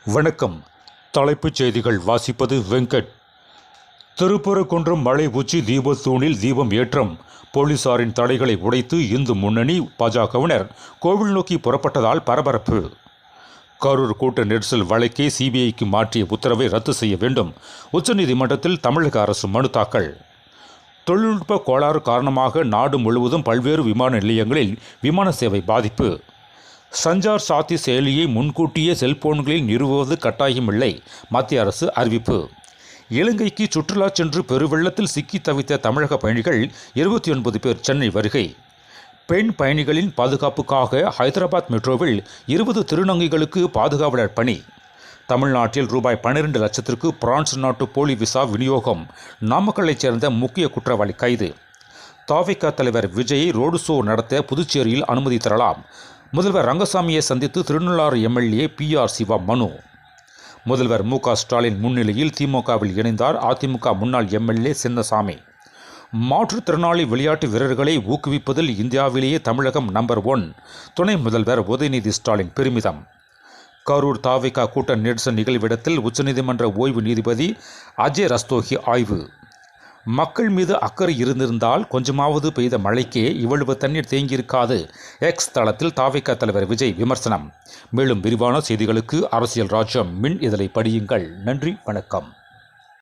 வணக்கம். தலைப்புச் செய்திகள் வாசிப்பது வெங்கட். திருப்பரங்குன்றம் மலை உச்சி தீபத்தூணில் தீபம் ஏற்றம். போலீசாரின் தடைகளை உடைத்து இந்து முன்னணி பாஜகவினர் கோவில் நோக்கி புறப்பட்டதால் பரபரப்பு. கரூர் கூட்ட நெரிசல் வழக்கை சிபிஐக்கு மாற்றிய உத்தரவை ரத்து செய்ய வேண்டும். உச்சநீதிமன்றத்தில் தமிழக அரசு மனு தாக்கல். தொழில்நுட்ப கோளாறு காரணமாக நாடு முழுவதும் பல்வேறு விமான நிலையங்களில் விமான சேவை பாதிப்பு. சஞ்சார் சாத்தி செயலியை முன்கூட்டியே செல்போன்களில் நிறுவுவது கட்டாயமில்லை. மத்திய அரசு அறிவிப்பு. இலங்கைக்கு சுற்றுலா சென்று பெருவெள்ளத்தில் சிக்கி தவித்த தமிழக பயணிகள் 29 பேர் சென்னை வருகை. பெண் பயணிகளின் பாதுகாப்புக்காக ஹைதராபாத் மெட்ரோவில் 20 திருநங்கைகளுக்கு பாதுகாவலர் பணி. தமிழ்நாட்டில் ரூபாய் 12 லட்சத்திற்கு பிரான்ஸ் நாட்டு போலி விசா விநியோகம். நாமக்கல்லைச் சேர்ந்த முக்கிய குற்றவாளி கைது. தவிக தலைவர் விஜய் ரோடு ஷோ நடத்த புதுச்சேரியில் அனுமதி தரலாம். முதல்வர் ரங்கசாமியை சந்தித்து திருநள்ளாறு எம்எல்ஏ PR சிவா மனு. முதல்வர் மு.க. ஸ்டாலின் முன்னிலையில் திமுகவில் இணைந்தார் அதிமுக முன்னாள் எம்எல்ஏ சின்னசாமி. மாற்றுத்திறனாளி விளையாட்டு வீரர்களை ஊக்குவிப்பதில் இந்தியாவிலேயே தமிழகம் நம்பர் 1. துணை முதல்வர் உதயநிதி ஸ்டாலின் பெருமிதம். கரூர் தவிக கூட்ட நெரிசல் நிகழ்விடத்தில் உச்சநீதிமன்ற ஓய்வு நீதிபதி அஜய் ரஸ்தோகி ஆய்வு. மக்கள் மீது அக்கறை இருந்திருந்தால் கொஞ்சமாவது பெய்த மழைக்கே இவ்வளவு தண்ணீர் தேங்கியிருக்காது. எக்ஸ் தளத்தில் தவிக தலைவர் விஜய் விமர்சனம். மேலும் விரிவான செய்திகளுக்கு அரசியல் ராஜ்யம் மின் இதழை படியுங்கள். நன்றி, வணக்கம்.